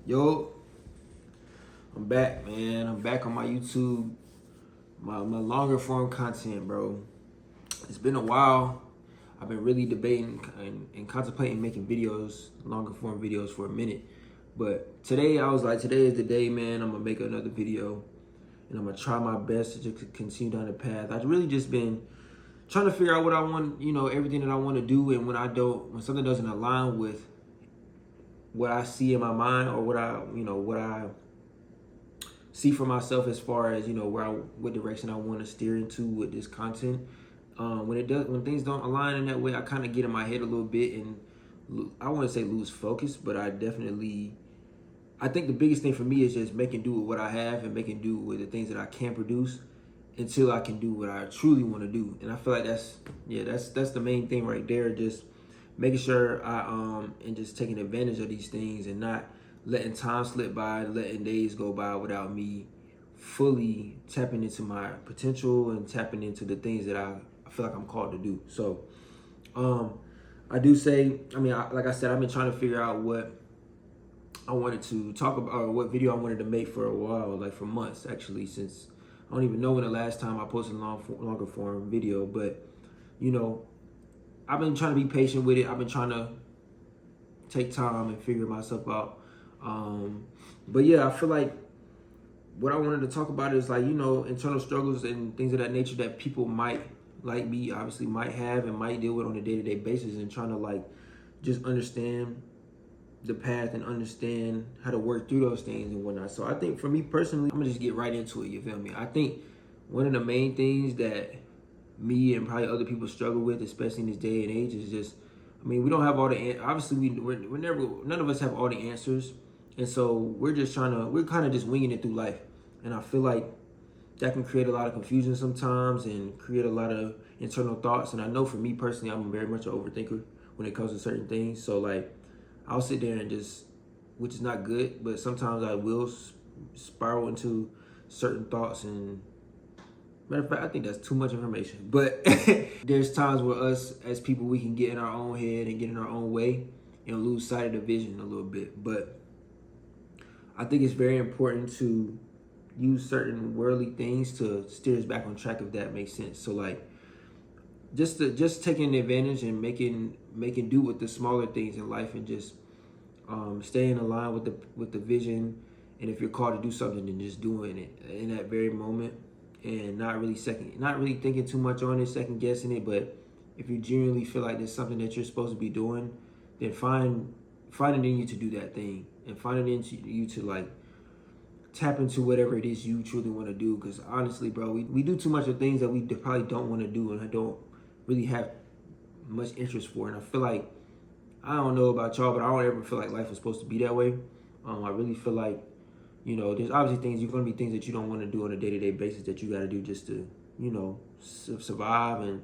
Yo, I'm back, man. I'm back on my YouTube, my longer form content, bro. It's been a while. I've been really debating and contemplating making videos, longer form videos for a minute. But today, I was like, today is the day, man. I'm gonna make another video, and I'm gonna try my best to just continue down the path. I've really just been trying to figure out what I want, everything that I want to do, and when something doesn't align with what I see in my mind or what I see for myself as far as what direction I want to steer into with this content. When things don't align in that way, I kind of get in my head a little bit and I want to say lose focus, but I think the biggest thing for me is just making do with what I have and making do with the things that I can produce until I can do what I truly want to do. And I feel like that's the main thing right there. Just making sure and just taking advantage of these things and not letting time slip by, letting days go by without me fully tapping into my potential and tapping into the things that I feel like I'm called to do. So I do say, like I said, I've been trying to figure out what I wanted to talk about or what video I wanted to make for a while, like for months actually, since I don't even know when the last time I posted a longer form video, but I've been trying to be patient with it. I've been trying to take time and figure myself out. But yeah, I feel like what I wanted to talk about is internal struggles and things of that nature that people might like me obviously might have and might deal with on a day-to-day basis, and trying to just understand the path and understand how to work through those things and whatnot. So I think for me personally, I'm gonna just get right into it, you feel me? I think one of the main things that me and probably other people struggle with, especially in this day and age, is just, we don't have all the, obviously we're never, none of us have all the answers. And so we're kind of just winging it through life. And I feel like that can create a lot of confusion sometimes and create a lot of internal thoughts. And I know for me personally, I'm very much an overthinker when it comes to certain things. So I'll sit there and just, which is not good, but sometimes I will spiral into certain thoughts. And matter of fact, I think that's too much information. But there's times where us as people, we can get in our own head and get in our own way and lose sight of the vision a little bit. But I think it's very important to use certain worldly things to steer us back on track, if that makes sense. So just taking advantage and making do with the smaller things in life, and just staying aligned with the vision. And if you're called to do something, then just doing it in that very moment, and not really thinking too much on it, second guessing it. But if you genuinely feel like there's something that you're supposed to be doing, then find it in you to do that thing, and find it in you to tap into whatever it is you truly want to do. Because honestly, bro, we do too much of things that we probably don't want to do, and I don't really have much interest for. And I feel like, I don't know about y'all, but I don't ever feel like life was supposed to be that way. I really feel like, there's obviously things, you're going to be things that you don't want to do on a day-to-day basis that you got to do just to, survive and,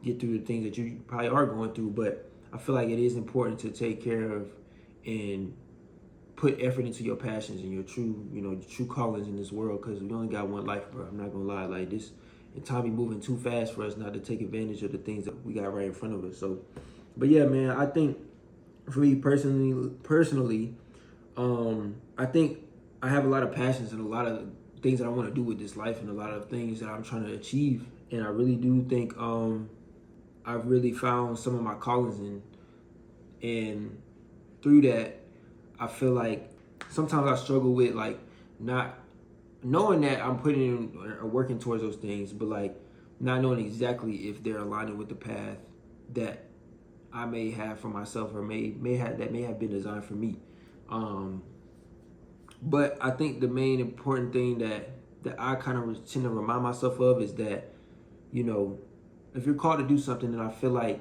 get through the things that you probably are going through. But I feel like it is important to take care of and put effort into your passions and your true callings in this world, because we only got one life, bro. I'm not going to lie, like this, and time be moving too fast for us not to take advantage of the things that we got right in front of us. So, but yeah, man, I think for me personally, I think I have a lot of passions and a lot of things that I want to do with this life, and a lot of things that I'm trying to achieve. And I really do think I've really found some of my callings, and through that, I feel like sometimes I struggle with not knowing that I'm putting in or working towards those things, but not knowing exactly if they're aligning with the path that I may have for myself, or may have been designed for me. But I think the main important thing that I kind of tend to remind myself of is that, if you're called to do something, then I feel like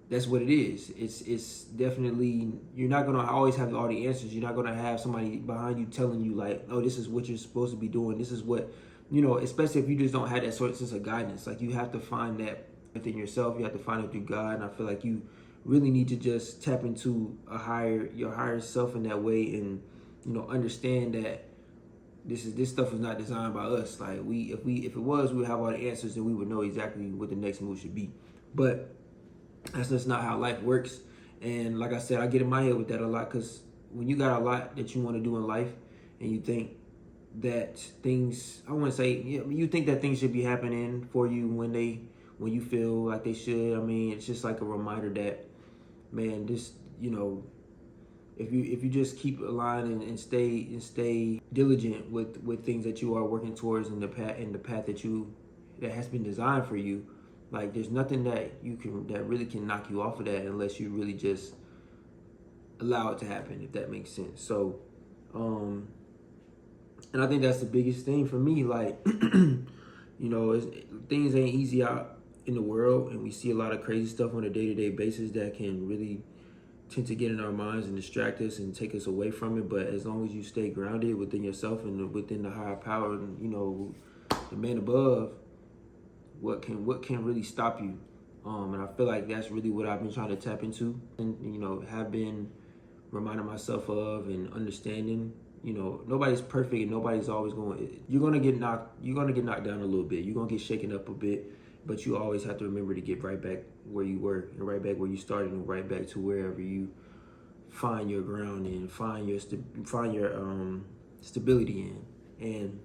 that's what it is. It's definitely, you're not gonna always have all the answers. You're not gonna have somebody behind you telling you oh, this is what you're supposed to be doing. This is what, especially if you just don't have that sort of sense of guidance. You have to find that within yourself. You have to find it through God. And I feel like you really need to just tap into your higher self in that way, and understand that this stuff was not designed by us. If it was, we would have all the answers and we would know exactly what the next move should be. But that's just not how life works. And like I said, I get in my head with that a lot, because when you got a lot that you want to do in life, and you think that things, I want to say, you think that things should be happening for you when you feel like they should. I mean, it's just like a reminder that, man, this, if you just keep aligned and stay diligent with things that you are working towards in the path that has been designed for you, like there's nothing that really can knock you off of that unless you really just allow it to happen, if that makes sense. So, and I think that's the biggest thing for me. Like, things ain't easy out in the world, and we see a lot of crazy stuff on a day-to-day basis that can really tend to get in our minds and distract us and take us away from it. But as long as you stay grounded within yourself and within the higher power and the man above, what can really stop you? And I feel like that's really what I've been trying to tap into, and have been reminding myself of and understanding. Nobody's perfect, and nobody's always you're gonna get knocked down a little bit. You're gonna get shaken up a bit, but you always have to remember to get right back where you were and right back where you started and right back to wherever you find your ground and find your stability in. And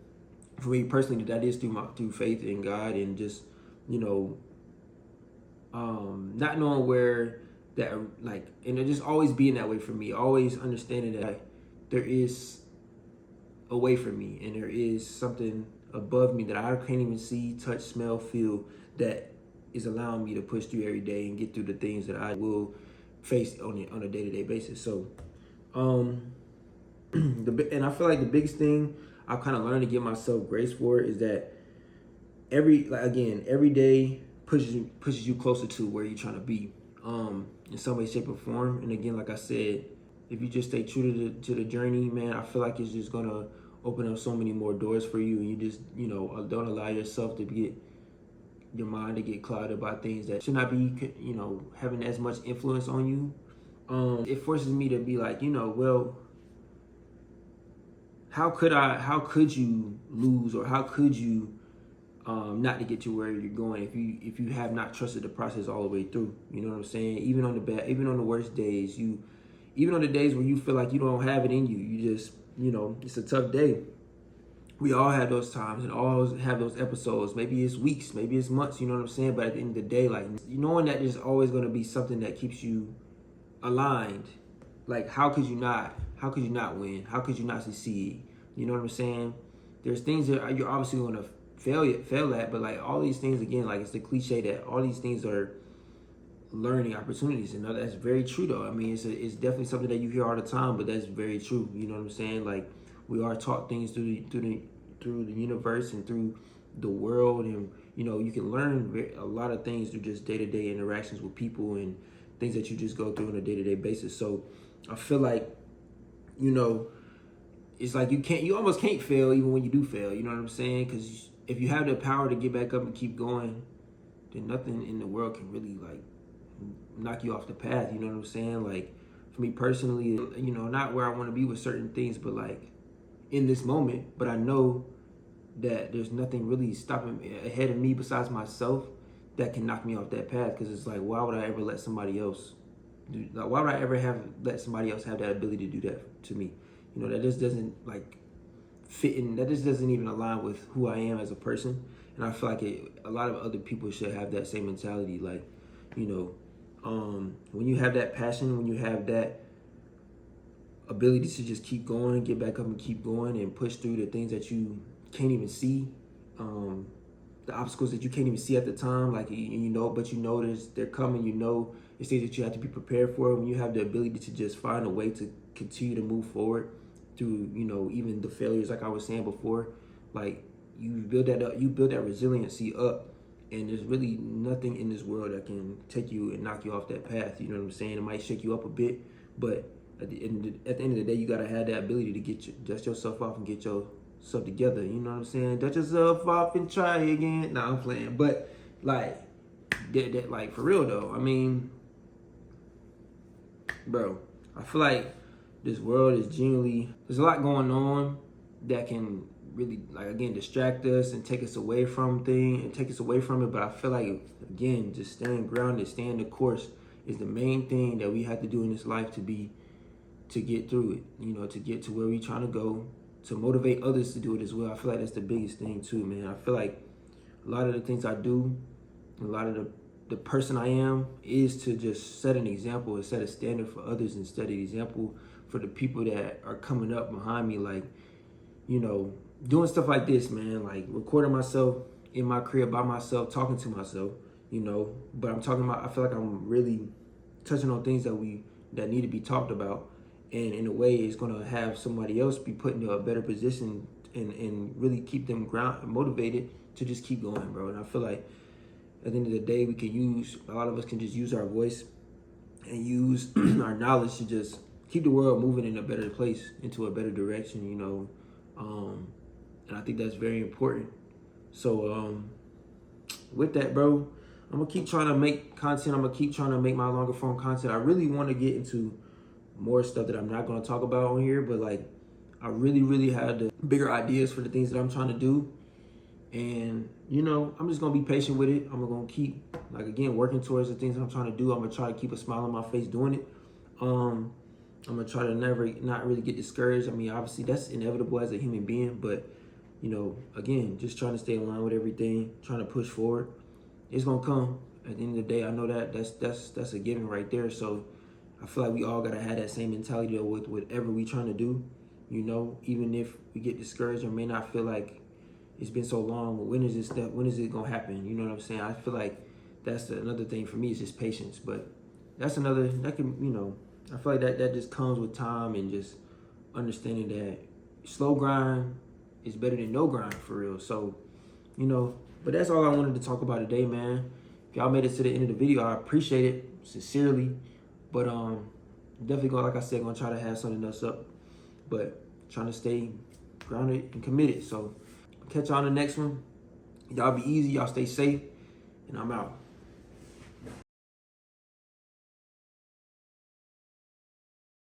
for me personally, that is through faith in God, and just not knowing where that, like, and it just always being that way for me, always understanding that there is a way for me, and there is something above me that I can't even see, touch, smell, feel, that is allowing me to push through every day and get through the things that I will face on a day-to-day basis. So, and I feel like the biggest thing I've kind of learned to give myself grace for is that every day pushes you closer to where you're trying to be, in some way, shape, or form. And again, like I said, if you just stay true to the journey, man, I feel like it's just gonna open up so many more doors for you. And you just, don't allow yourself to get your mind to get clouded by things that should not be, having as much influence on you. It forces me to be like, well, how could you lose, or how could you not to get to where you're going if you have not trusted the process all the way through? You know what I'm saying? Even on the worst days, even on the days where you feel like you don't have it in you, you just, it's a tough day. We all have those times and all have those episodes. Maybe it's weeks, maybe it's months, you know what I'm saying? But at the end of the day, like, knowing that there's always going to be something that keeps you aligned. Like, how could you not win? How could you not succeed? You know what I'm saying? There's things that you're obviously going to fail at, but like all these things, again, like it's the cliche that all these things are learning opportunities, and that's very true though. I mean, it's definitely something that you hear all the time, but that's very true. You know what I'm saying? Like, we are taught things through the universe and through the world, and you can learn a lot of things through just day-to-day interactions with people and things that you just go through on a day-to-day basis. So I feel like it's like you almost can't fail even when you do fail. You know what I'm saying? Because if you have the power to get back up and keep going, then nothing in the world can really like knock you off the path. You know what I'm saying? Like, for me personally, not where I want to be with certain things, but like in this moment. But I know that there's nothing really stopping ahead of me besides myself that can knock me off that path. Because it's like, why would I ever let somebody else why would I ever let somebody else have that ability to do that to me? That just doesn't like fit in. That just doesn't even align with who I am as a person. And I feel like a lot of other people should have that same mentality. Like, when you have that passion, when you have that ability to just keep going, get back up and keep going and push through the things that you can't even see, the obstacles that you can't even see at the time, like, but they're coming, it's things that you have to be prepared for. When you have the ability to just find a way to continue to move forward through, even the failures, like I was saying before, like, you build that up, you build that resiliency up, and there's really nothing in this world that can take you and knock you off that path. You know what I'm saying? It might shake you up a bit, but at the end of the day, you gotta have that ability to dust yourself off and get yourself together. You know what I'm saying? Dust yourself off and try again. Nah, I'm playing, but like that, like, for real though. I mean, bro, I feel like this world is genuinely, there's a lot going on that can really, like, again, distract us and take us away from it. But I feel like, again, just staying grounded, staying the course is the main thing that we have to do in this life to be to get through it, you know, to get to where we trying to go, to motivate others to do it as well. I feel like that's the biggest thing too, man. I feel like a lot of the things I do, a lot of the person I am is to just set an example and set a standard for others and set an example for the people that are coming up behind me. Like, you know, doing stuff like this, man, like recording myself in my crib by myself, talking to myself, you know, but I'm talking about, I feel like I'm really touching on things that need to be talked about. And in a way, it's going to have somebody else be put into a better position and really keep them motivated to just keep going, bro. And I feel like at the end of the day, a lot of us can just use our voice and use our knowledge to just keep the world moving in a better place, into a better direction, you know. And I think that's very important. So with that, bro, I'm gonna keep trying to make content. I'm gonna keep trying to make my longer form content. I really want to get into more stuff that I'm not gonna talk about on here, but like I really had the bigger ideas for the things that I'm trying to do. And, you know, I'm just going to be patient with it. I'm going to keep, like, again, working towards the things that I'm trying to do. I'm going to try to keep a smile on my face doing it. I'm going to try to not really get discouraged. I mean, obviously, that's inevitable as a human being. But, you know, again, just trying to stay in line with everything, trying to push forward. It's going to come. At the end of the day, I know that's a given right there. So I feel like we all got to have that same mentality with whatever we trying to do. You know, even if we get discouraged or may not feel like it's been so long, when is it gonna happen? You know what I'm saying? I feel like that's another thing for me is just patience. But that's another, that can, you know, I feel like that just comes with time and just understanding that slow grind is better than no grind for real. So, you know, but that's all I wanted to talk about today, man. If y'all made it to the end of the video, I appreciate it sincerely. But definitely like I said, gonna try to have something else up. But trying to stay grounded and committed. So catch y'all on the next one. Y'all be easy, y'all stay safe, and I'm out.